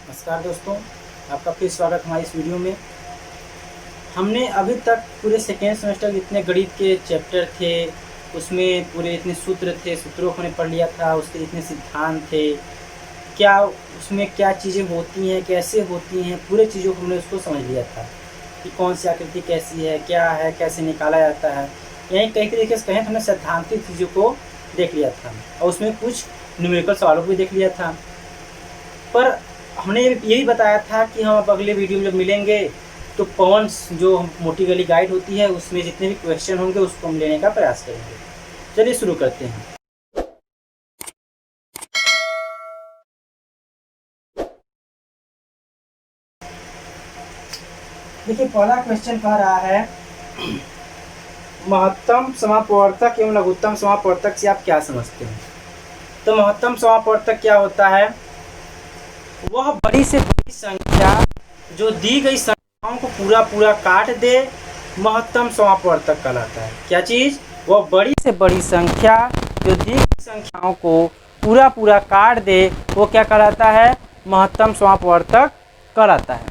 नमस्कार दोस्तों, आपका फिर स्वागत हमारी इस वीडियो में। हमने अभी तक पूरे सेकेंड सेमेस्टर जितने गणित के चैप्टर थे उसमें पूरे इतने सूत्र थे, सूत्रों को हमने पढ़ लिया था। उसके जितने सिद्धांत थे, क्या उसमें क्या चीज़ें होती हैं, कैसे होती हैं, पूरे चीज़ों को हमने उसको समझ लिया था कि कौन सी आकृति कैसी है, क्या है, कैसे निकाला जाता है। यहीं कई तरीके से कहें तो हमने सैद्धांतिक चीज़ों को देख लिया था और उसमें कुछ न्यूमेरिकल सवालों को भी देख लिया था। पर हमने यही बताया था कि हम अब अगले वीडियो में जब मिलेंगे तो पॉइंट्स जो मोटी गली गाइड होती है उसमें जितने भी क्वेश्चन होंगे उसको हम लेने का प्रयास करेंगे। चलिए शुरू करते हैं। देखिए, पहला क्वेश्चन कह रहा है महत्तम समापवर्तक एवं लघुत्तम समापवर्तक से आप क्या समझते हैं। तो महत्तम समापवर्तक क्या होता है? वह बड़ी से बड़ी संख्या जो दी गई संख्याओं को पूरा पूरा काट दे, महत्तम समापवर्तक कहलाता है। क्या चीज़? वह बड़ी से बड़ी संख्या जो दी गई संख्याओं को पूरा पूरा काट दे, वो क्या कहलाता है? महत्तम समापवर्तक कहलाता है।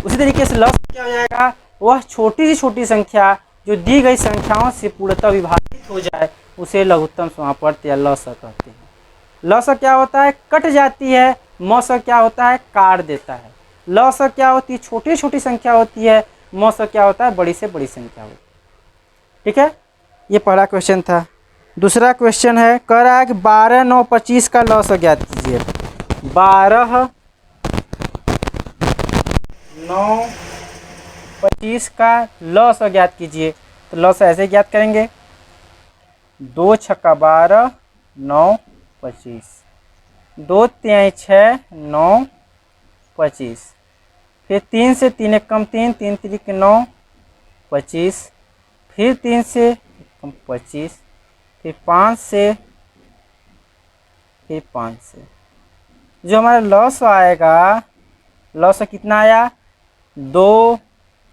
उसी तरीके से लॉस क्या हो जाएगा? वह छोटी से छोटी संख्या जो दी गई संख्याओं से पूर्णतः विभाजित हो जाए, उसे लघुत्तम समापवर्तक या लॉस कहते हैं। लॉस क्या होता है? कट जाती है। मौस क्या होता है? काट देता है। लॉस क्या होती है? छोटी छोटी संख्या होती है। मौस क्या होता है? बड़ी से बड़ी संख्या होती है। ठीक है, ये पहला क्वेश्चन था। दूसरा क्वेश्चन है, कह रहा है कि 12, 9, 25 का लॉस ज्ञात कीजिए। 12, 9, 25 का लॉस ज्ञात कीजिए। तो लॉस ऐसे ज्ञात करेंगे, 2 छक्का 12, 9, 25, 2 तिहाई 6, 9, 25, फिर 3 से 3 एक कम 3, 3 तिरिक 9, 25, फिर 3 से कम 25, फिर 5 से, फिर 5 से। जो हमारा लॉस आएगा, लॉस कितना आया? 2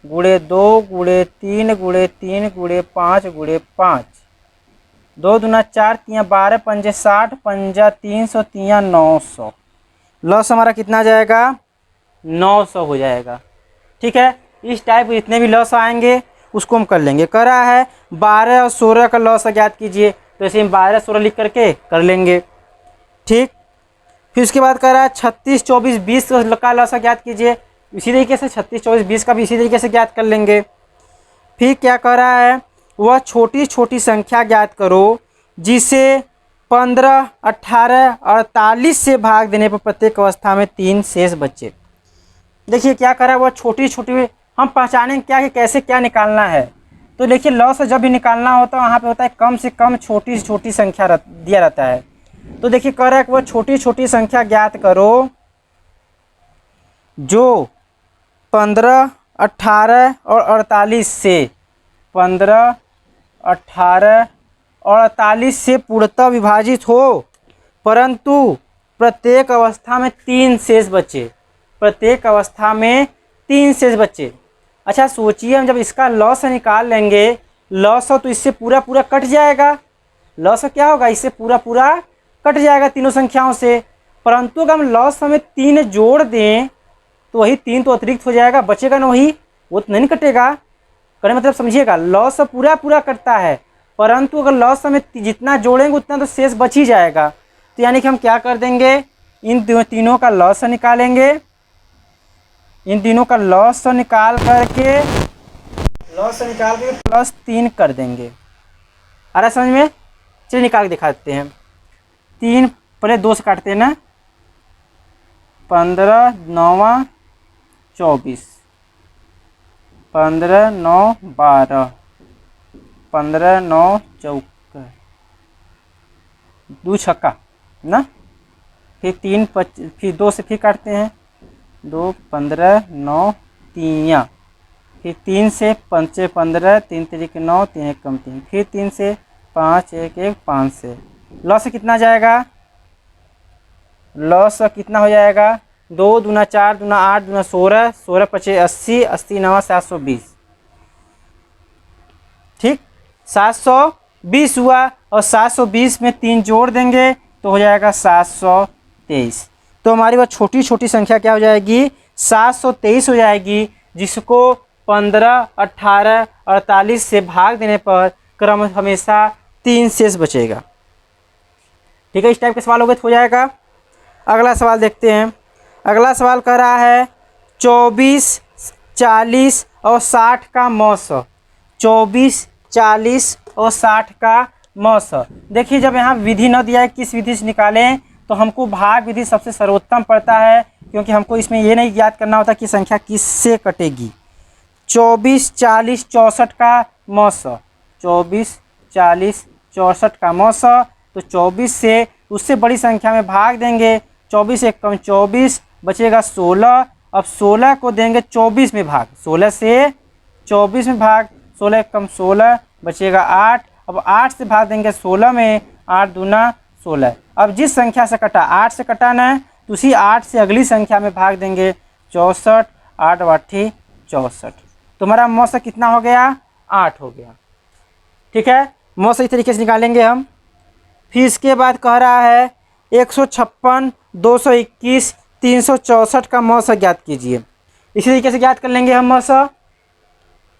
गुणे 2 गुणे 3 गुणे 3 गुणे 5 गुणे 5, 2 दूना 4, 3 12, 5 60, 5 300, 3 900। लॉस हमारा कितना जाएगा? 900 हो जाएगा। ठीक है, इस टाइप के जितने भी लॉस आएंगे उसको हम कर लेंगे। कह रहा है 12 और 16 का लॉस ज्ञात कीजिए, तो ऐसे हम 12 16 लिख करके कर लेंगे। ठीक, फिर उसके बाद कह रहा है 36 24 20 का लॉस ज्ञात कीजिए। इसी तरीके से 36 24 20 का भी इसी तरीके से ज्ञात कर लेंगे। फिर क्या कह रहा है? वह छोटी छोटी संख्या ज्ञात करो जिसे 15, 18, 48 से भाग देने पर प्रत्येक अवस्था में 3 शेष बचे। देखिए क्या कर रहा है, वह छोटी छोटी हम पहचानेंगे क्या कि कैसे क्या निकालना है। तो देखिए, लॉस जब भी निकालना होता है वहाँ पे होता है कम से कम छोटी से छोटी संख्या दिया रहता है। तो देखिए कह रहा है कि वह छोटी छोटी संख्या ज्ञात करो जो 15, 18 और 48 से 15, 18 और 48 से पूर्णतः विभाजित हो, परंतु प्रत्येक अवस्था में 3 शेष बचे। प्रत्येक अवस्था में 3 शेष बचे। अच्छा सोचिए, हम जब इसका लॉस निकाल लेंगे, लॉस हो तो इससे पूरा पूरा कट जाएगा। लॉस क्या होगा? इससे पूरा पूरा कट जाएगा तीनों संख्याओं से। परंतु अगर हम लॉस में 3 जोड़ दें तो वही 3 तो अतिरिक्त हो जाएगा, बचेगा ना वही, वो तो नहीं कटेगा। कहने मतलब समझिएगा, लॉस पूरा पूरा कटता है, परंतु अगर लॉस में जितना जोड़ेंगे उतना तो शेष बच ही जाएगा। तो यानी कि हम क्या कर देंगे, इन तीनों का लॉस निकालेंगे। इन तीनों का लॉस निकाल करके +3 कर देंगे। आ रहा समझ में? चलिए निकाल के दिखा देते हैं। 3 पहले 2 से काटते हैं ना, 15 9 24, 15 9 12, 15 9 14, 2 छक्का ना, फिर 3 फिर 2 से फिर काटते हैं, 2 15 9 3, फिर 3 से 5 15, 3 तिरिक 9, 3 एक कम 3, फिर 3 से 5 1 1 5 से। लॉस कितना जाएगा? लॉस कितना हो जाएगा? 2 दूना 4 दूना 8 दूना 16, 16 पचे 80, 80 9 720। ठीक, 720 हुआ और 720 में 3 जोड़ देंगे तो हो जाएगा 723। तो हमारी वह छोटी छोटी संख्या क्या हो जाएगी, 723 हो जाएगी, जिसको 15, 18, 48 से भाग देने पर क्रम हमेशा 3 शेष बचेगा। ठीक है, इस टाइप के सवाल हो गए तो हो जाएगा। अगला सवाल देखते हैं। अगला सवाल कह रहा है 24, 40 और 60 का मौसा। 24, 40 और 60 का मौसा। देखिए, जब यहाँ विधि न दिया है किस विधि से निकालें, तो हमको भाग विधि सबसे सर्वोत्तम पड़ता है, क्योंकि हमको इसमें ये नहीं याद करना होता कि संख्या किससे कटेगी। 24, 40, 64 का मौसा। 24, 40, 64 का मौसा। तो 24 से उससे बड़ी संख्या में भाग देंगे। 24 एक कम 24, बचेगा 16। अब 16 को देंगे 24 में भाग, 16 से 24 में भाग, 16 एक कम 16, बचेगा 8। अब 8 से भाग देंगे 16 में, 8 दूना 16। अब जिस संख्या से कटा, 8 से कटाना है, तो उसी 8 से अगली संख्या में भाग देंगे 64, 8 8 64। तुम्हारा मौसा कितना हो गया, 8 हो गया। ठीक है, मौसा इस तरीके से निकालेंगे हम। फिर इसके बाद कह रहा है 156, 221, 364 का मौसा ज्ञात कीजिए। इसी तरीके से ज्ञात कर लेंगे हम मौसा।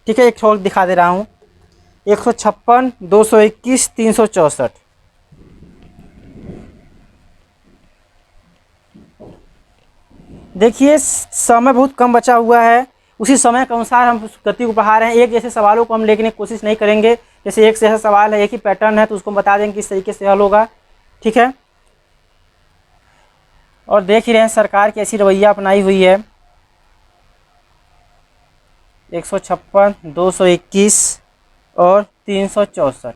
ठीक है, एक और दिखा दे रहा हूँ। 156, 221, 364। देखिए, समय बहुत कम बचा हुआ है, उसी समय के अनुसार हम गति को बढ़ा रहे हैं। एक जैसे सवालों को हम लेने की कोशिश नहीं करेंगे। जैसे एक से ऐसा सवाल है, एक ही पैटर्न है, तो उसको बता देंगे किस तरीके से हल होगा। ठीक है, और देख ही रहे हैं सरकार की ऐसी रवैया अपनाई हुई है। 156, 221 और 364।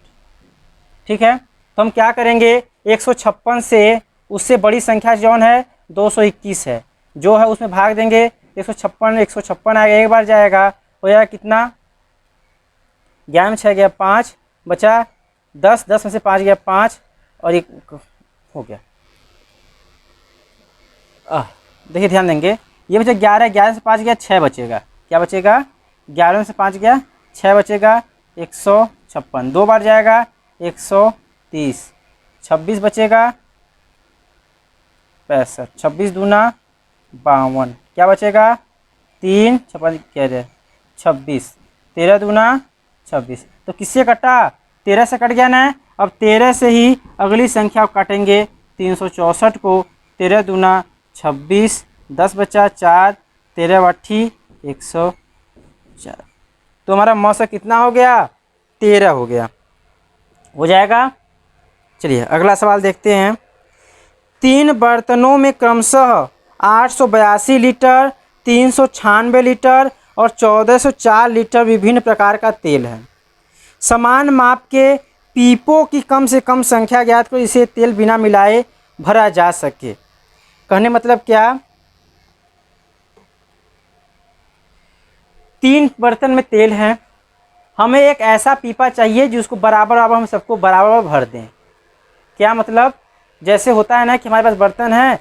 ठीक है, तो हम क्या करेंगे, 156 से उससे बड़ी संख्या जौन है 221 है, जो है उसमें भाग देंगे। 156 आएगा, एक बार जाएगा, हो जाएगा कितना, 11 में 6 गया 5, बचा 10, 10 में से 5 गया 5, और एक हो गया। देखिए ध्यान देंगे, ये बचा 11, 11 से 5 गया 6 बचेगा। क्या बचेगा, 11 में से 5 गया 6 बचेगा, 156। दो बार जाएगा 130, 26 बचेगा 65, 26 दूना 52, क्या बचेगा 3, 56 कह रहे 26, 13 दूना 26। तो किससे कटा, 13 से कट गया ना। अब 13 से ही अगली संख्या को काटेंगे, 364 को। 13 दूना 26, 10 बचा 4, 13 8 104। तो हमारा मौसा कितना हो गया, 13 हो गया, हो जाएगा। चलिए अगला सवाल देखते हैं। 3 बर्तनों में क्रमशः 882 लीटर, 396 लीटर और 1404 लीटर विभिन्न प्रकार का तेल है। समान माप के पीपों की कम से कम संख्या ज्ञात करो, इसे तेल बिना मिलाए भरा जा सके। कहने मतलब क्या, 3 बर्तन में तेल है, हमें एक ऐसा पीपा चाहिए जिसको बराबर बराबर हम सबको बराबर भर दें। क्या मतलब, जैसे होता है ना कि हमारे पास बर्तन है,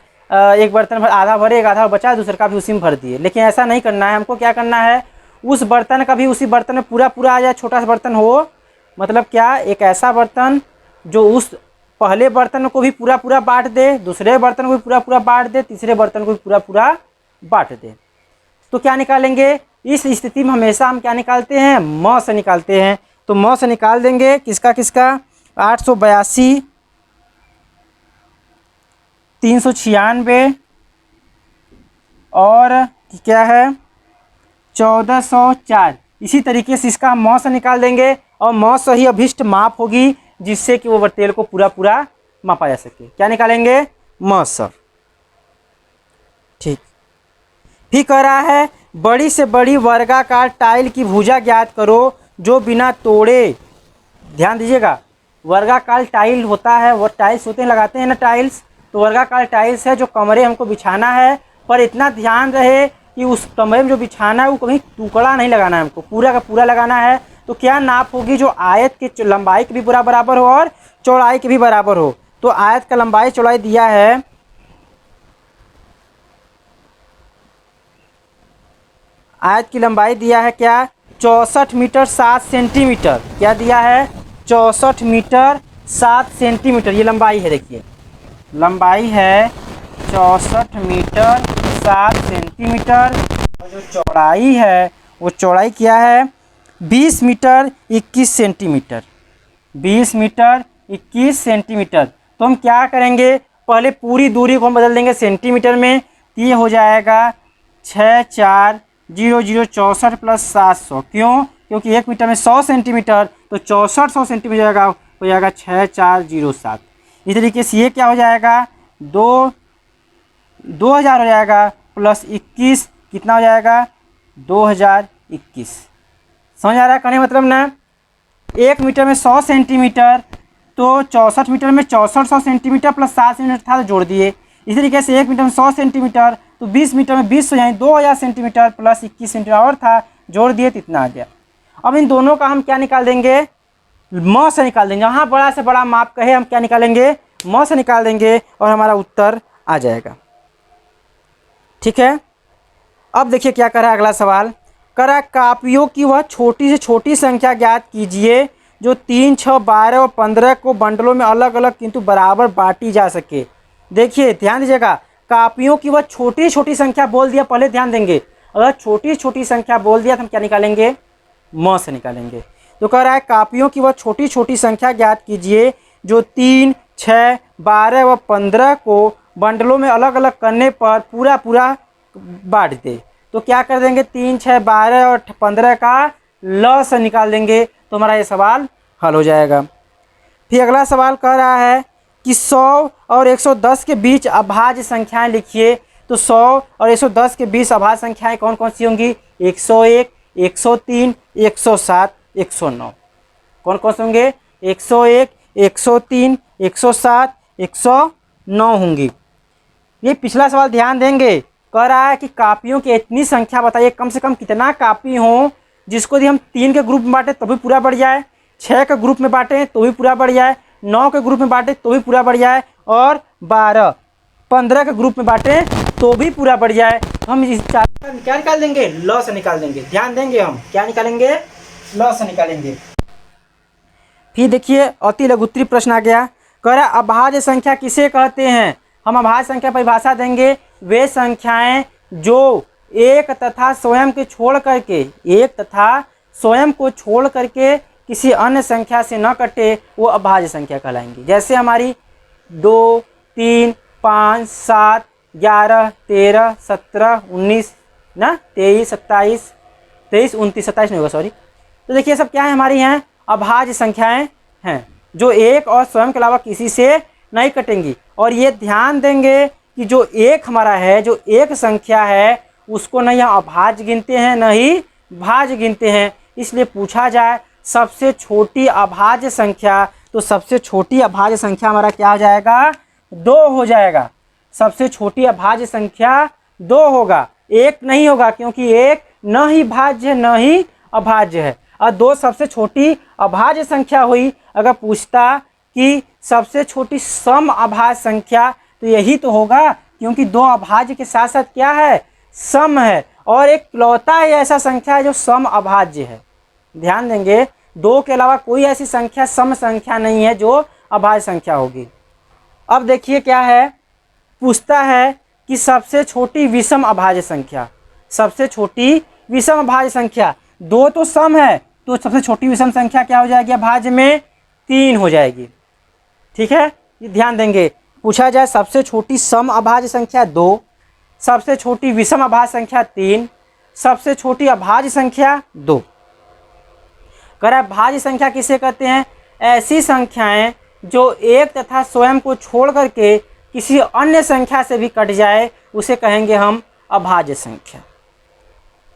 एक बर्तन भर आधा भरे, एक आधा बचा, दूसरे का भी उसी में भर दिए। लेकिन ऐसा नहीं करना है, हमको क्या करना है, उस बर्तन का भी उसी बर्तन में पूरा पूरा आ जाए, छोटा सा बर्तन हो। मतलब क्या, एक ऐसा बर्तन जो उस पहले बर्तन को भी पूरा पूरा बांट दे, दूसरे बर्तन को भी पूरा पूरा बांट दे, तीसरे बर्तन को भी पूरा पूरा बांट दे। तो क्या निकालेंगे, इस स्थिति में हमेशा हम क्या निकालते हैं, म से निकालते हैं। तो म से निकाल देंगे किसका किसका, 882, 396 और क्या है 1404। इसी तरीके से इसका हम म से निकाल देंगे, और म से ही अभिष्ट माप होगी, जिससे कि वो तेल को पूरा पूरा मापा जा सके। क्या निकालेंगे, म से। ठीक, फिर कह रहा है बड़ी से बड़ी वर्गाकार टाइल की भुजा ज्ञात करो जो बिना तोड़े। ध्यान दीजिएगा, वर्गाकार टाइल होता है, वो टाइल्स होते हैं, लगाते हैं ना टाइल्स, तो वर्गाकार टाइल्स है जो कमरे हमको बिछाना है। पर इतना ध्यान रहे कि उस कमरे में जो बिछाना है वो कहीं टुकड़ा नहीं लगाना है, हमको पूरा का पूरा लगाना है। तो क्या नाप होगी, जो आयत की लंबाई के भी पूरा बराबर हो और चौड़ाई के भी बराबर हो। तो आयत का लंबाई चौड़ाई दिया है, आयत की लंबाई दिया है क्या, 64 मीटर 7 सेंटीमीटर। क्या दिया है, 64 मीटर 7 सेंटीमीटर ये लंबाई है। देखिए लंबाई है 64 मीटर 7 सेंटीमीटर। और जो चौड़ाई है वो चौड़ाई क्या है 20 मीटर 21 सेंटीमीटर। 20 metre 21 centimetre. तो हम क्या करेंगे, पहले पूरी दूरी को हम बदल देंगे सेंटीमीटर में। ये हो जाएगा 6400 64 प्लस 700। क्यों? क्योंकि 1 मीटर में 100 सेंटीमीटर, तो 6400 सेंटीमीटर हो जाएगा 6407। इस तरीके से ये क्या हो जाएगा 2000 हो जाएगा प्लस 21 कितना हो जाएगा 2021। समझ आ रहा है कहने मतलब ना। 1 मीटर में 100 सेंटीमीटर, तो 64 मीटर में 6400 सेंटीमीटर प्लस 7 सेंटीमीटर था तो जोड़ दिए। इसी तरीके से 1 मीटर में 100 सेंटीमीटर, तो 20 मीटर में 20 यानी 2000 सेंटीमीटर प्लस 21 सेंटीमीटर और था, जोड़ दिए तो इतना आ गया। अब इन दोनों का हम क्या निकाल देंगे, म से निकाल देंगे। जहाँ बड़ा से बड़ा माप कहे हम क्या निकालेंगे, म से निकाल देंगे और हमारा उत्तर आ जाएगा। ठीक है। अब देखिए क्या कर रहा है अगला सवाल। कर रहा है कापियों की वह छोटी से छोटी संख्या ज्ञात कीजिए जो 3, 6, 12 और 15 को बंडलों में अलग अलग किंतु बराबर बांटी जा सके। देखिए ध्यान दीजिएगा, कापियों की वह छोटी छोटी संख्या बोल दिया, पहले ध्यान देंगे। अगर छोटी छोटी संख्या बोल दिया तो हम क्या निकालेंगे, म से निकालेंगे। तो कह रहा है कापियों की वह छोटी छोटी संख्या ज्ञात कीजिए जो 3, 6, 12 व 15 को बंडलों में अलग अलग करने पर पूरा पूरा बांट दे। तो क्या कर देंगे, 3, 6, 12 और 15 का ल से निकाल देंगे तो हमारा ये सवाल हल हो जाएगा। फिर अगला सवाल कह रहा है कि 100 और 110 के बीच अभाज्य संख्याएं लिखिए। तो 100 और 110 के बीच अभाज्य संख्याएं कौन कौन सी होंगी, 101, 103, 107, 109। कौन कौन से होंगे, 101, 103, 107, 109 होंगी। ये पिछला सवाल ध्यान देंगे, कह रहा है कि कापियों की इतनी संख्या बताइए, कम से कम कितना कापी हो जिसको यदि हम 3 के ग्रुप में बांटे तो भी पूरा बढ़ जाए, 6 के ग्रुप में बांटे तो भी पूरा बढ़ जाए, 9 के ग्रुप में बांटे तो भी पूरा बढ़ जाए, और 12, 15 के ग्रुप में बांटे तो भी पूरा बढ़ जाए। हम इस चार क्या निकाल देंगे, ल से निकाल देंगे। ध्यान देंगे, हम क्या निकालेंगे, ल से निकालेंगे। फिर देखिए अति लघुत्तरी प्रश्न आ गया। कह रहा है अभाज्य संख्या किसे कहते हैं। हम अभाज्य संख्या परिभाषा देंगे, वे संख्याएं जो एक तथा स्वयं को छोड़ करके किसी अन्य संख्या से न कटे वो अभाज्य संख्या कहलाएंगी। जैसे हमारी 2, 3, 5, 7, 11, 13, 17, 19 ना 23, 27, 23, 29, 27 नहीं होगा सॉरी। तो देखिए सब क्या है, हमारी हैं अभाज्य संख्याएं हैं जो एक और स्वयं के अलावा किसी से नहीं कटेंगी। और ये ध्यान देंगे कि जो एक हमारा है, जो एक संख्या है उसको न हम अभाज्य गिनते हैं न ही भाज्य गिनते हैं। इसलिए पूछा जाए सबसे छोटी अभाज्य संख्या, तो सबसे छोटी अभाज्य संख्या हमारा क्या हो जाएगा, 2 हो जाएगा। सबसे छोटी अभाज्य संख्या 2 होगा, 1 नहीं होगा, क्योंकि 1 न ही भाज्य है न ही अभाज्य है। और 2 सबसे छोटी अभाज्य संख्या हुई। अगर पूछता कि सबसे छोटी सम अभाज्य संख्या, तो यही तो होगा, क्योंकि 2 अभाज्य के साथ साथ क्या है, सम है। और एक लौता ही ऐसा संख्या है जो सम अभाज्य है। ध्यान देंगे 2 के अलावा कोई ऐसी संख्या सम संख्या नहीं है जो अभाज्य संख्या होगी। अब देखिए क्या है, पूछता है कि सबसे छोटी विषम अभाज्य संख्या। सबसे छोटी विषम अभाज्य संख्या, 2 तो सम है, तो सबसे छोटी विषम संख्या क्या हो जाएगी, अभाज्य में 3 हो जाएगी। ठीक है, ये ध्यान देंगे। पूछा जाए सबसे छोटी सम अभाज्य संख्या 2, सबसे छोटी विषम अभाज्य संख्या 3, सबसे छोटी अभाज्य संख्या 2। कह रहा है भाज्य संख्या किसे कहते हैं, ऐसी संख्याएं जो एक तथा स्वयं को छोड़ करके किसी अन्य संख्या से भी कट जाए उसे कहेंगे हम अभाज्य संख्या।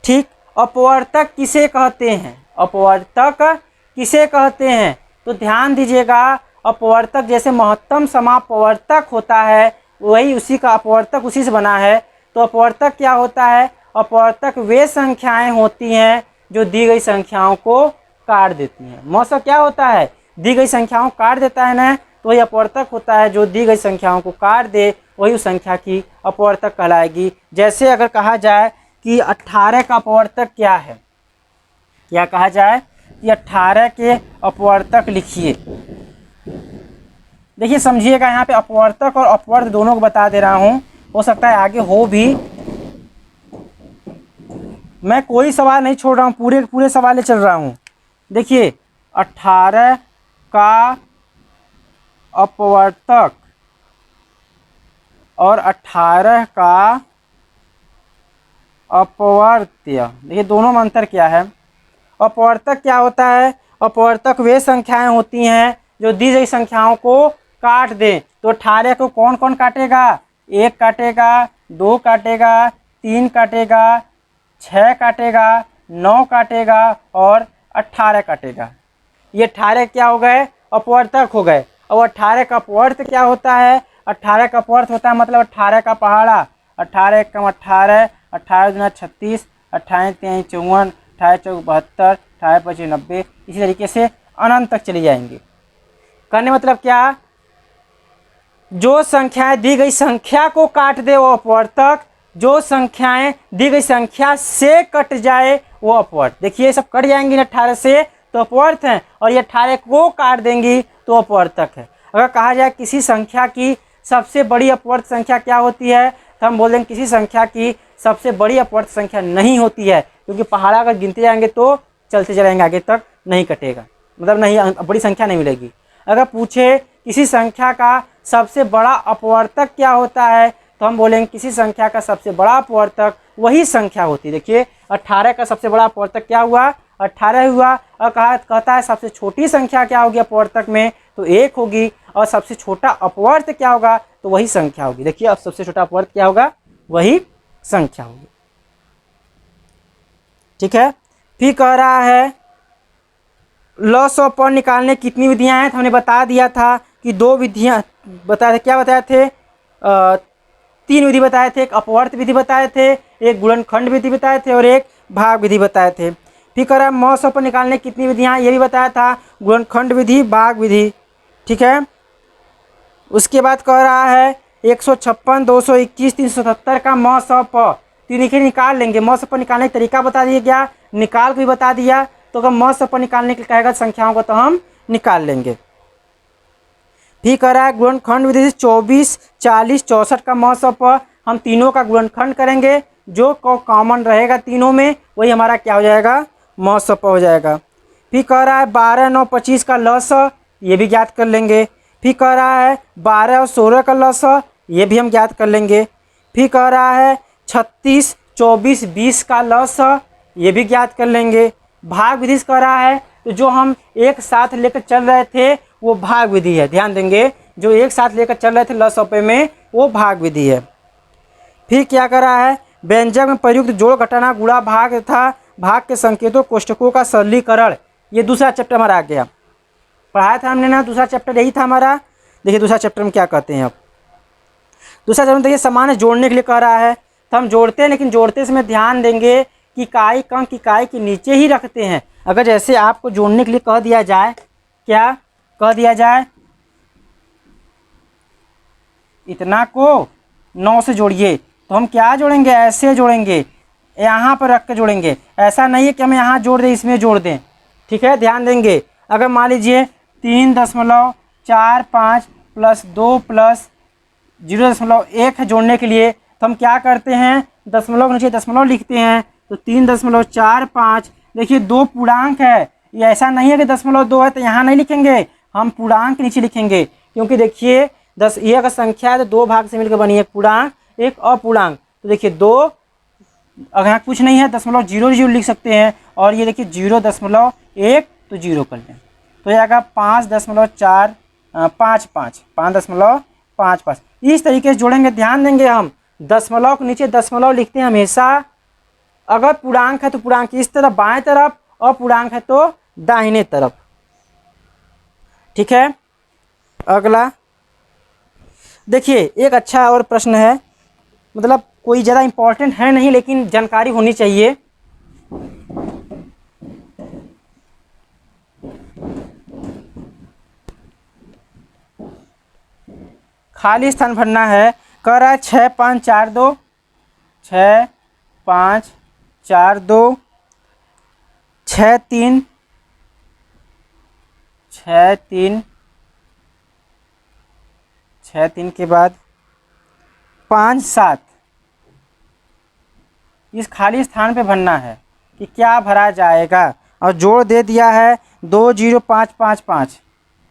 ठीक। अपवर्तक किसे कहते हैं, अपवर्तक किसे कहते हैं, तो ध्यान दीजिएगा, अपवर्तक जैसे महत्तम समापवर्तक होता है वही उसी का अपवर्तक उसी से बना है। तो अपवर्तक क्या होता है, अपवर्तक वे संख्याएं होती हैं जो दी गई संख्याओं को काट देती हैं। मौसा क्या होता है, दी गई संख्याओं को काट देता है ना, तो वही अपवर्तक होता है जो दी गई संख्याओं को काट दे, वही उस संख्या की अपवर्तक कहलाएगी। जैसे अगर कहा जाए कि 18 का अपवर्तक क्या है, क्या कहा जाए कि 18 के अपवर्तक लिखिए। देखिए समझिएगा, यहाँ पे अपवर्तक और अपवर्त दोनों को बता दे रहा हूँ हो सकता है आगे हो भी। मैं कोई सवाल नहीं छोड़ रहा हूँ, पूरे पूरे सवाल चल रहा हूँ। देखिए 18 का अपवर्तक और 18 का अपवर्त्य, देखिए दोनों में अंतर क्या है। अपवर्तक क्या होता है? अपवर्तक वे संख्याएं होती हैं जो दी गई संख्याओं को काट दें। तो 18 को कौन कौन काटेगा? 1 काटेगा, 2 काटेगा, 3 काटेगा, 6 काटेगा, 9 काटेगा और 18 काटेगा। ये 18 क्या हो गए? अपवर्तक हो गए। और 18 का अपवर्त क्या होता है? 18 का अपवर्त होता है मतलब 18 का पहाड़ा। 18 एकम 18, 18 दूना 36, 18 3 54, 18 चौक 72, 18 25 90, इसी तरीके से अनंत तक चली जाएंगी। करने मतलब क्या? जो संख्याएं दी गई संख्या को काट दे वो अपवर्तक, जो संख्याएं दी गई संख्या से कट जाए वो अपवर्त। देखिए सब कट जाएंगी ना 18 से तो अपवर्त है, और ये 18 को काट देंगी तो अपवर्तक है। अगर कहा जाए किसी संख्या की सबसे बड़ी अपवर्त संख्या क्या होती है, तो हम बोल देंगे किसी संख्या की सबसे बड़ी अपवर्त संख्या नहीं होती है, क्योंकि पहाड़ा अगर गिनते जाएंगे तो चलते चलेंगे आगे तक, नहीं कटेगा, मतलब नहीं बड़ी संख्या नहीं मिलेगी। अगर पूछे किसी संख्या का सबसे बड़ा अपवर्तक क्या होता है, तो हम बोलेंगे किसी संख्या का सबसे बड़ा अपवर्तक वही संख्या होती है। देखिए 18 का सबसे बड़ा अपवर्तक क्या हुआ? 18 हुआ। और कहता है सबसे छोटी संख्या क्या होगी अपवर्तक में, तो 1 होगी। और सबसे छोटा अपवर्त क्या होगा, तो वही संख्या होगी। देखिए अब सबसे छोटा अपवर्त क्या होगा, वही संख्या होगी। ठीक है। फिर कह रहा है लॉस ऑफ पावर निकालने कितनी विधियां हैं, तो हमने बता दिया था कि 2 विधियां बताए थे। क्या बताए थे? 3 विधि बताए थे। एक अपवर्त विधि बताए थे, एक गुणनखंड विधि बताए थे और एक भाग विधि बताए थे। फिर कह रहा है लॉस ऑफ पावर निकालने कितनी विधियां, ये भी बताया था, गुणनखंड विधि, भाग विधि। ठीक है। उसके बाद कह रहा है 156, 221, 377 का मॉस ऑफ प, तो निकाल लेंगे। मॉस ऑफ प निकालने का तरीका बता दिया गया, निकाल भी बता दिया। तो अगर मॉस ऑफ प निकालने के लिए कहेगा संख्याओं को तो हम निकाल लेंगे। फिर कह रहा है गुणनखंड विधि से 24, 40, 64 का मॉस ऑफ प, हम तीनों का गुणनखंड करेंगे, जो कॉमन रहेगा तीनों में वही हमारा क्या हो जाएगा, मॉस ऑफ प हो जाएगा। फिर कह रहा है 12, 9, 25 का लॉस, ये भी ज्ञात कर लेंगे। फिर कह रहा है 12 और 16 का लॉस, ये भी हम ज्ञात कर लेंगे। फिर कह रहा है 36, 24, 20 का लॉस, ये भी ज्ञात कर लेंगे। भाग विधि से कह रहा है तो जो हम एक साथ लेकर चल रहे थे वो भाग विधि है, ध्यान देंगे, जो एक साथ लेकर चल रहे थे लॉस ऑफ में वो भाग विधि है। फिर क्या कर रहा है व्यंजक में प्रयुक्त जोड़ घटाना गुणा भाग तथा भाग के संकेतों कोष्ठकों का सरलीकरण, ये दूसरा चैप्टर हमारा आ गया, पढ़ाया था हमने ना, दूसरा चैप्टर यही था हमारा। देखिए दूसरा चैप्टर में क्या कहते हैं। अब दूसरा चैप्टर में देखिए सामान्य जोड़ने के लिए कह रहा है, तो हम जोड़ते हैं, लेकिन जोड़ते समय ध्यान देंगे कि इकाई का अंक इकाई के नीचे ही रखते हैं। अगर जैसे आपको जोड़ने के लिए कह दिया जाए, क्या कह दिया जाए, इतना को 9 से जोड़िए, तो हम क्या जोड़ेंगे, ऐसे जोड़ेंगे, यहाँ पर रख के जोड़ेंगे। ऐसा नहीं है कि हम यहाँ जोड़ दें इसमें जोड़ दें। ठीक है, ध्यान देंगे। अगर मान लीजिए 3.45 प्लस 2 प्लस 0.1 है जोड़ने के लिए, तो हम क्या करते हैं, दशमलव नीचे दशमलव लिखते हैं, तो 3.45। देखिए 2 पूर्णांक है, ये ऐसा नहीं है कि 0.2 है तो यहाँ नहीं लिखेंगे, हम पूर्णांक नीचे लिखेंगे, क्योंकि देखिए ये अगर संख्या है तो 2 भाग से मिलकर बनी है, एक पूर्णांक एक अपूर्णांक। तो देखिए 2, अगर यहाँ कुछ नहीं है 0.00 लिख सकते हैं, और ये देखिए 0.1 तो 0 कर लें, तो ये आएगा 5.455, 5.55। इस तरीके से जोड़ेंगे। ध्यान देंगे हम दशमलव के नीचे दशमलव लिखते हैं हमेशा। अगर पूर्णांक है तो पूर्णांक इस तरफ बाएं तरफ, और पूर्णांक है तो दाहिने तरफ। ठीक है। अगला देखिए एक अच्छा और प्रश्न है, मतलब कोई ज़्यादा इम्पोर्टेंट है नहीं लेकिन जानकारी होनी चाहिए। खाली स्थान भरना है। कह रहा है 6, 5, 4, 2, 6, 5, 4, 2, 6, 3, 6, 3, 6, 3 के बाद 5 7 इस खाली स्थान पे भरना है कि क्या भरा जाएगा। और जोड़ दे दिया है 2 0 5 5 5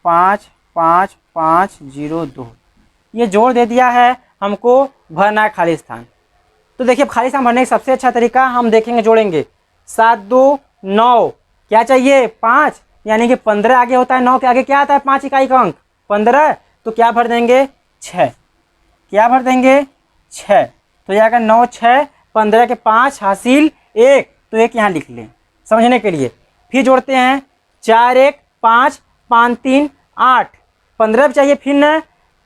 5 5 5 0 2, ये जोड़ दे दिया है, हमको भरना है खाली स्थान। तो देखिए खाली स्थान भरने का सबसे अच्छा तरीका हम देखेंगे, जोड़ेंगे 7 2 9, क्या चाहिए 5, यानी कि 15 आगे होता है, 9 के आगे क्या आता है 5 इकाई का अंक 15, तो क्या भर देंगे 6, क्या भर देंगे 6, तो यह आएगा 9 6 15 के 5 हासिल 1, तो 1 यहाँ लिख लें समझने के लिए। फिर जोड़ते हैं 4 1 5 5 3 8, 15 भी चाहिए फिर न,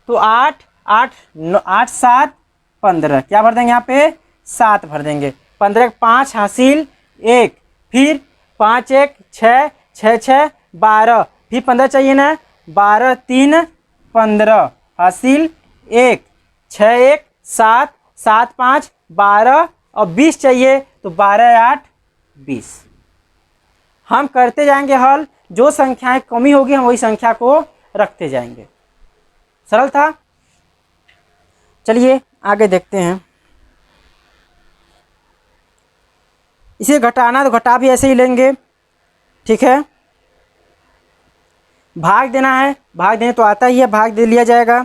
तो 8 8 8 7 15, क्या भर देंगे यहाँ पे 7 भर देंगे, 15 के 5 हासिल 1, फिर 5 1 6 6 6 12, फिर 15 चाहिए ना, 12 3 15 हासिल 1, 6 1 7 7 5 12 और 20 चाहिए, तो 12 8 20। हम करते जाएंगे हल, जो संख्याएं कमी होगी हम वही संख्या को रखते जाएंगे। सरल था। चलिए आगे देखते हैं। इसे घटाना तो घटा भी ऐसे ही लेंगे, ठीक है। भाग देना है, भाग देने तो आता ही है, भाग दे लिया जाएगा।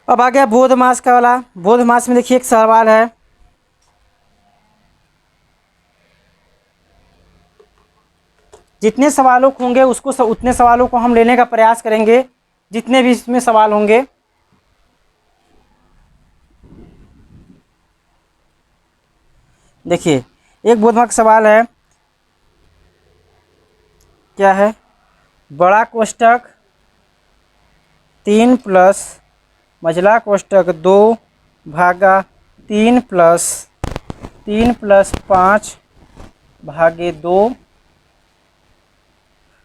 अब आ गया बोधमास का वाला। बोधमास में देखिए एक सवाल है, जितने सवालों होंगे उसको उतने सवालों को हम लेने का प्रयास करेंगे, जितने भी इसमें सवाल होंगे। देखिए एक बोधमास सवाल है, क्या है, बड़ा कोष्टक 3 प्लस मझला कोष्टक 2 भागा 3 प्लस 5 भागे 2।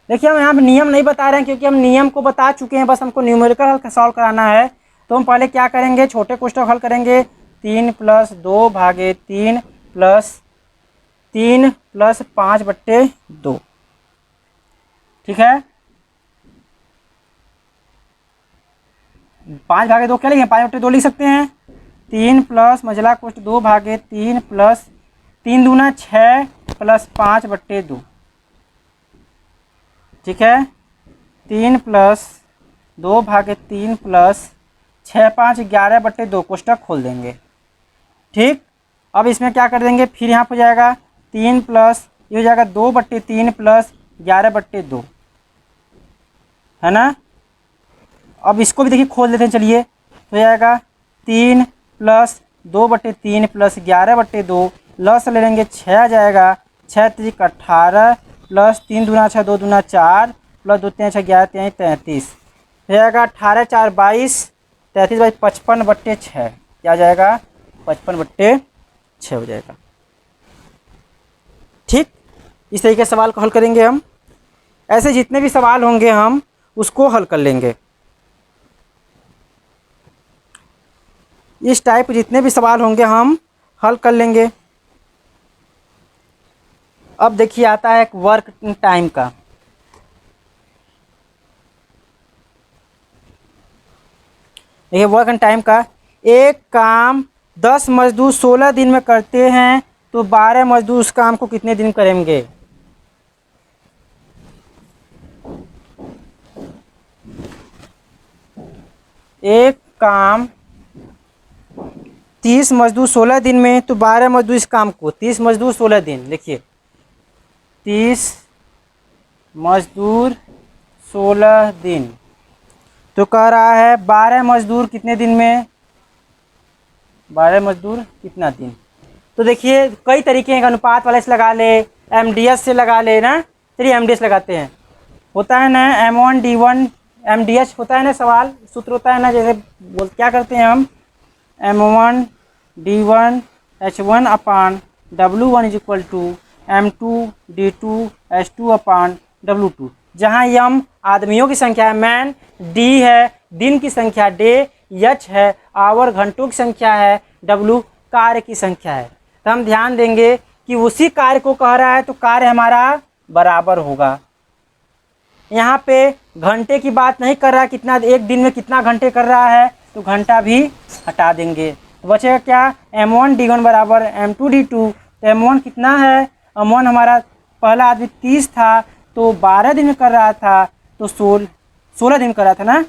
देखिए हम यहाँ पे नियम नहीं बता रहे हैं क्योंकि हम नियम को बता चुके हैं, बस हमको न्यूमेरिकल हल सॉल्व कराना है। तो हम पहले क्या करेंगे, छोटे कोष्टक हल करेंगे, 3 प्लस 2 भागे 3 प्लस 5/2, ठीक है। 5 भागे 2 क्या लिखेंगे, 5/2 लिख सकते हैं। 3 प्लस मझला कोष्टक 2 भागे 3 प्लस 3 दूना 6 प्लस 5/2, ठीक है। 3 प्लस 2 भागे 3 प्लस 6 5 11/2, कोष्टक खोल देंगे, ठीक। अब इसमें क्या कर देंगे, फिर यहाँ पर जाएगा 3 प्लस ये हो जाएगा 2/3 प्लस 11/2, है ना। अब इसको भी देखिए खोल देते हैं, चलिए। तो जाएगा 3 प्लस 2/3 प्लस 11/2, लस ले लेंगे 6 आ जाएगा, 6 3 18 प्लस 3 दूना 6 2 दूना 4 प्लस 2 3 6 11 3 33, हो जाएगा 18 4 22 33 22 55/6, क्या आ जाएगा 55/6 हो जाएगा, ठीक। इस तरीके के सवाल को हल करेंगे हम। ऐसे जितने भी सवाल होंगे हम उसको हल कर लेंगे। इस टाइप जितने भी सवाल होंगे हम हल कर लेंगे। अब देखिए आता है एक वर्क टाइम का। देखिए वर्क टाइम का, एक काम 10 मजदूर 16 दिन में करते हैं तो 12 मजदूर उस काम को कितने दिन करेंगे। एक काम 30 मजदूर 16 दिन में, तो 12 मजदूर इस काम को, 30 मजदूर 16 दिन, देखिए 30 मजदूर 16 दिन, तो कह रहा है 12 मजदूर कितने दिन में, 12 मजदूर कितना दिन। तो देखिए कई तरीके हैं, अनुपात वाले से लगा ले, एमडीएस से लगा ले ना। चलिए एमडीएस लगाते हैं, होता है ना M1 D1 MDH होता है ना, सवाल सूत्र होता है ना, जैसे क्या करते हैं हम, M1 D1 H1 upon W1 is equal to M2 D2 H2 upon W2, जहाँ यम आदमियों की संख्या है, मैन, D है दिन की संख्या, डे, H है आवर घंटों की संख्या है, W कार्य की संख्या है। तो हम ध्यान देंगे कि उसी कार्य को कह रहा है तो कार्य हमारा बराबर होगा, यहाँ पे घंटे की बात नहीं कर रहा है, कितना एक दिन में कितना घंटे कर रहा है, तो घंटा भी हटा देंगे। तो बचेगा क्या, m1 d1 बराबर m2 d2। तो m1 कितना है, m1 हमारा पहला आदमी 30 था तो 12 दिन में कर रहा था, तो 16 दिन कर रहा था ना,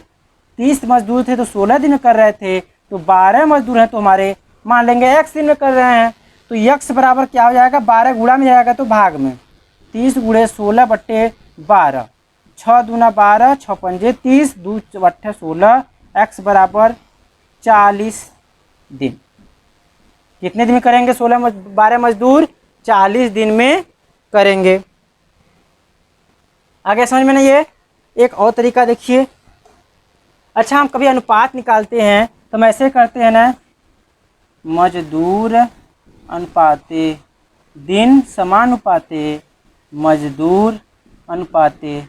30 मजदूर थे तो 16 दिन में कर रहे थे, तो 12 मजदूर हैं तो हमारे मान लेंगे x दिन में कर रहे हैं। तो x बराबर क्या हो जाएगा, 12 गुणा में जाएगा तो भाग में, 30 गुणे 16 बट्टे 12, 6 दूना 12, 6 पंजे 30, 2 बट्टे 16, x बराबर 40 दिन। कितने दिन में करेंगे, 12 मजदूर 40 दिन में करेंगे। आगे समझ में नहीं है। एक और तरीका देखिए, अच्छा हम कभी अनुपात निकालते हैं तो हम ऐसे करते हैं ना, मजदूर अनुपाते दिन समानुपाते मजदूर अनुपाते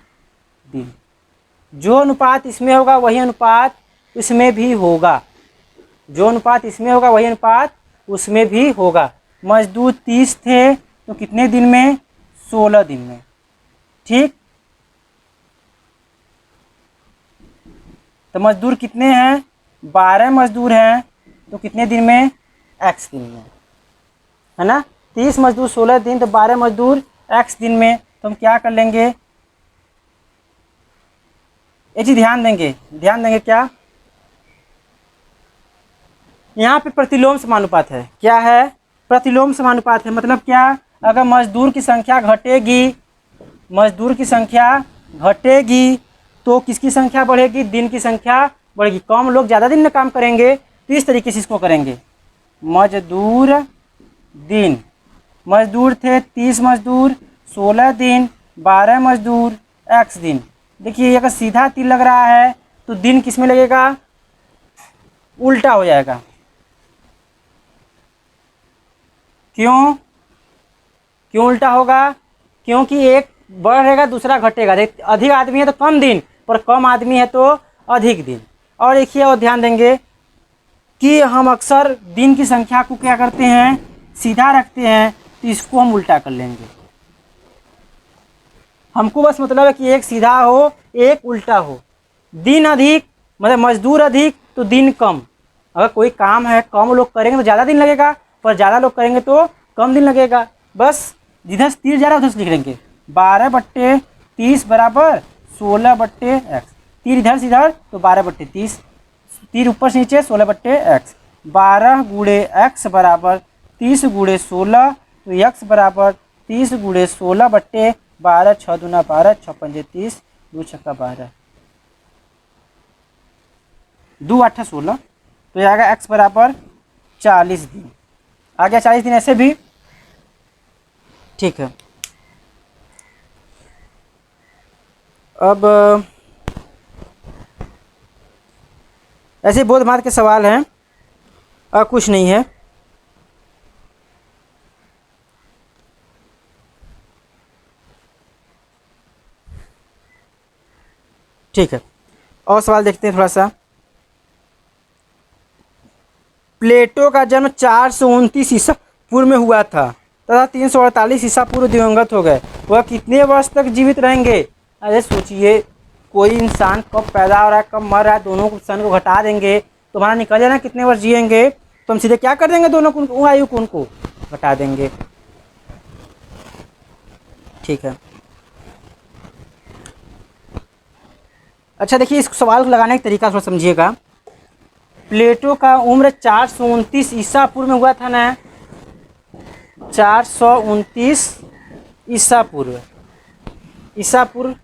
दिन। जो अनुपात इसमें होगा वही अनुपात इसमें भी होगा, जो अनुपात इसमें होगा वही अनुपात उसमें भी होगा। मजदूर 30 थे तो कितने दिन में, 16 दिन में। ठीक, तो मजदूर कितने हैं, 12 मजदूर हैं तो कितने दिन में, x दिन में, है ना। 30 मजदूर 16 दिन तो 12 मजदूर x दिन में। तो हम क्या कर लेंगे, एक चीज ध्यान देंगे क्या, यहाँ पे प्रतिलोम समानुपात है। क्या है, प्रतिलोम समानुपात है। मतलब क्या, अगर मजदूर की संख्या घटेगी, मजदूर की संख्या घटेगी तो किसकी संख्या बढ़ेगी, दिन की संख्या बढ़ेगी। कम लोग ज़्यादा दिन में काम करेंगे तो इस तरीके से इसको करेंगे, मजदूर दिन, मजदूर थे 30 मजदूर 16 दिन, 12 मजदूर x दिन। देखिए अगर सीधा तीर लग रहा है तो दिन किस में लगेगा, उल्टा हो जाएगा। क्यों क्यों उल्टा होगा, क्योंकि एक बढ़ेगा दूसरा घटेगा। अधिक आदमी है तो कम दिन, पर कम आदमी है तो अधिक दिन। और देखिए और ध्यान देंगे कि हम अक्सर दिन की संख्या को क्या करते हैं, सीधा रखते हैं, तो इसको हम उल्टा कर लेंगे। हमको बस मतलब है कि एक सीधा हो एक उल्टा हो। दिन अधिक मतलब मजदूर अधिक तो दिन कम। अगर कोई काम है कम लोग करेंगे तो ज़्यादा दिन लगेगा, पर ज़्यादा लोग करेंगे तो कम दिन लगेगा। बस जिधर से तीर जा रहा है उधर से लिख लेंगे, 12/30 बराबर 16/x। तीर इधर से इधर तो 12/30, तीर ऊपर से नीचे 16/x। 12 गुणे x बराबर 30 गुणे 16, तो x बराबर 30 गुणे 16/12, 6 दूना 12, 6 पंजे 30, 2 छक्का 12, 2 8 16, तो यह आएगा x बराबर 40 दिन। आ गया 40 दिन ऐसे भी, ठीक है। अब ऐसे बोध मार्ग के सवाल हैं और कुछ नहीं है। ठीक है, और सवाल देखते हैं थोड़ा सा। प्लेटो का जन्म 429 ईसा पूर्व में हुआ था तथा 348 ईसा पूर्व दिवंगत हो गए। वह कितने वर्ष तक जीवित रहेंगे। अरे सोचिए, कोई इंसान कब पैदा हो रहा है कब मर रहा है, दोनों को सन को घटा देंगे तो हमारा निकल जाना कितने वर्ष जिएंगे, तो हम सीधे क्या कर देंगे, दोनों को आयु को उनको घटा देंगे। ठीक है, अच्छा देखिए इस सवाल को लगाने का तरीका थोड़ा समझिएगा। प्लेटो का उम्र 429 ईसा पूर्व में हुआ था ना, 429 ईसा पूर्व, ईसा पूर्व।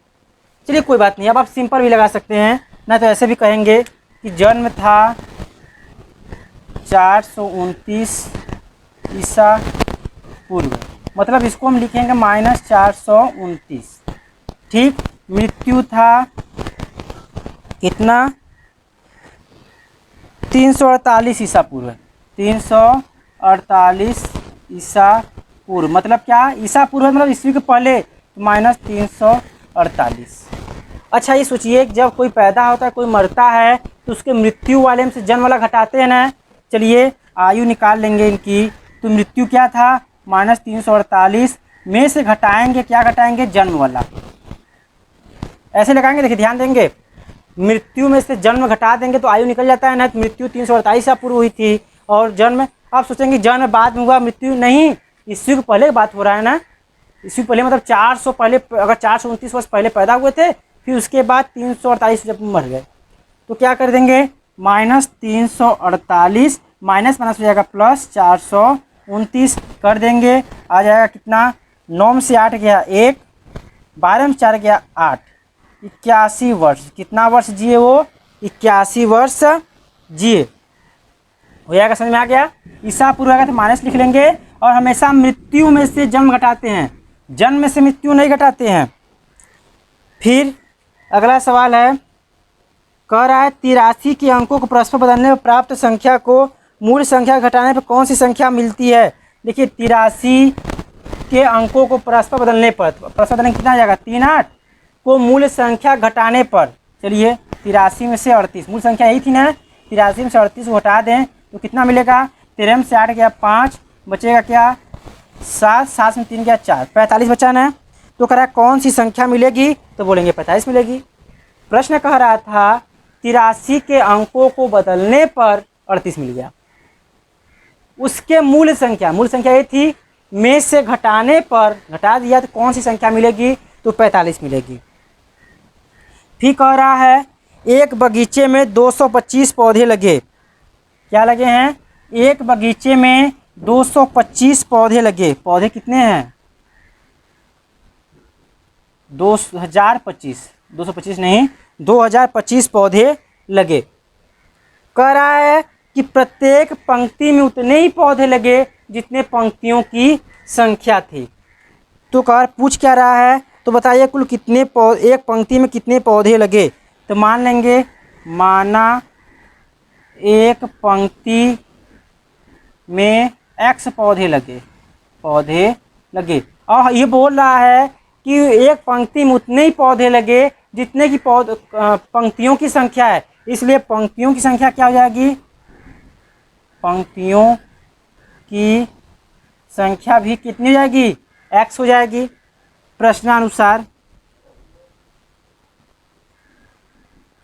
चलिए कोई बात नहीं, अब आप सिंपल भी लगा सकते हैं, ना तो ऐसे भी कहेंगे कि जन्म था 429 ईसा पूर्व, मतलब इसको हम लिखेंगे -429। ठीक, मृत्यु था कितना, 348 ईसा पूर्व, 348 ईसा पूर्व। मतलब क्या, ईसा पूर्व मतलब ईस्वी के पहले, तो -348। अच्छा ये सोचिए, जब कोई पैदा होता है कोई मरता है तो उसके मृत्यु वाले में से जन्म वाला घटाते हैं ना। चलिए आयु निकाल लेंगे इनकी, तो मृत्यु क्या था -348 में से घटाएंगे, क्या घटाएंगे, जन्म वाला। ऐसे लगाएंगे, देखिए ध्यान देंगे, मृत्यु में से जन्म घटा देंगे तो आयु निकल जाता है ना। तो मृत्यु 348 से पूर्व हुई थी और जन्म, आप सोचेंगे जन्म बाद में हुआ, मृत्यु नहीं, ईस्वी को पहले की बात हो रहा है ना। ईस्वी पहले मतलब 400 पहले, अगर 429 वर्ष पहले पैदा हुए थे, फिर उसके बाद 348 जब मर गए, तो क्या कर देंगे, -348 माइनस माइनस हो जाएगा प्लस 429 कर देंगे, आ जाएगा कितना, 9 में से 8 गया 1, 12 में 4 गया 8, 81 वर्ष। कितना वर्ष जिए वो, 81 वर्ष जिए। हो जाएगा, समझ में आ गया। ईसा पूर्व आएगा तो माइनस लिख लेंगे। और हमेशा मृत्यु में से जन्म घटाते हैं, जन्म में से मृत्यु नहीं घटाते हैं। फिर अगला सवाल है, कह रहा है 83 के अंकों को परस्पर बदलने पर प्राप्त संख्या को मूल संख्या घटाने पर कौन सी संख्या मिलती है। देखिए 83 के अंकों को परस्पर बदलने पर, परस्पर बदलने कितना आ जाएगा, 3 8 को मूल संख्या घटाने पर, चलिए 83 में से 38, मूल संख्या यही थी ना, 83 में से 38 को हटा दें तो कितना मिलेगा, 13 में से 8 गया 5, बचेगा क्या 7, 7 में 3 गया 4, 45 बचा ना। तो कह रहा है कौन सी संख्या मिलेगी, तो बोलेंगे 45 मिलेगी। प्रश्न कह रहा था 83 के अंकों को बदलने पर 38 मिल गया, उसके मूल संख्या ये थी, में से घटाने पर घटा दिया तो कौन सी संख्या मिलेगी, तो 45 मिलेगी। फिर कह रहा है एक बगीचे में 225 पौधे लगे, क्या लगे हैं, एक बगीचे में 225 पौधे लगे, पौधे कितने हैं, 2025, 225 नहीं 2025 पौधे लगे। कह रहा है कि प्रत्येक पंक्ति में उतने ही पौधे लगे जितने पंक्तियों की संख्या थी। तो कह पूछ क्या रहा है, तो बताइए कुल कितने एक पंक्ति में कितने पौधे लगे। तो मान लेंगे, माना एक पंक्ति में x पौधे लगे, और ये बोल रहा है कि एक पंक्ति में उतने ही पौधे लगे जितने की पंक्तियों की संख्या है, इसलिए पंक्तियों की संख्या क्या हो जाएगी, पंक्तियों की संख्या भी कितनी हो जाएगी, x हो जाएगी। प्रश्नानुसार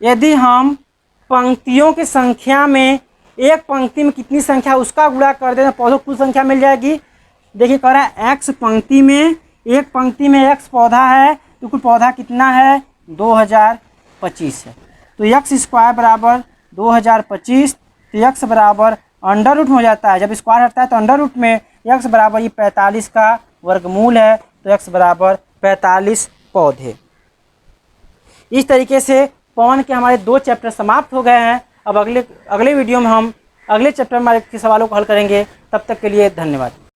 यदि हम पंक्तियों की संख्या में एक पंक्ति में कितनी संख्या उसका गुणा कर दें तो पौधों की कुल संख्या मिल जाएगी। देखिए कह रहा है x पंक्ति में, एक पंक्ति में x पौधा है तो कुल पौधा कितना है, 2025 है। तो x² बराबर 2025, तो x बराबर अंडर रूट में हो जाता है, जब स्क्वायर हटता है तो अंडर रूट में, x बराबर ये 45 का वर्गमूल है, तो x बराबर 45 पौधे। इस तरीके से पवन के हमारे 2 चैप्टर समाप्त हो गए हैं। अब अगले वीडियो में हम अगले चैप्टर में हमारे सवालों को हल करेंगे। तब तक के लिए धन्यवाद।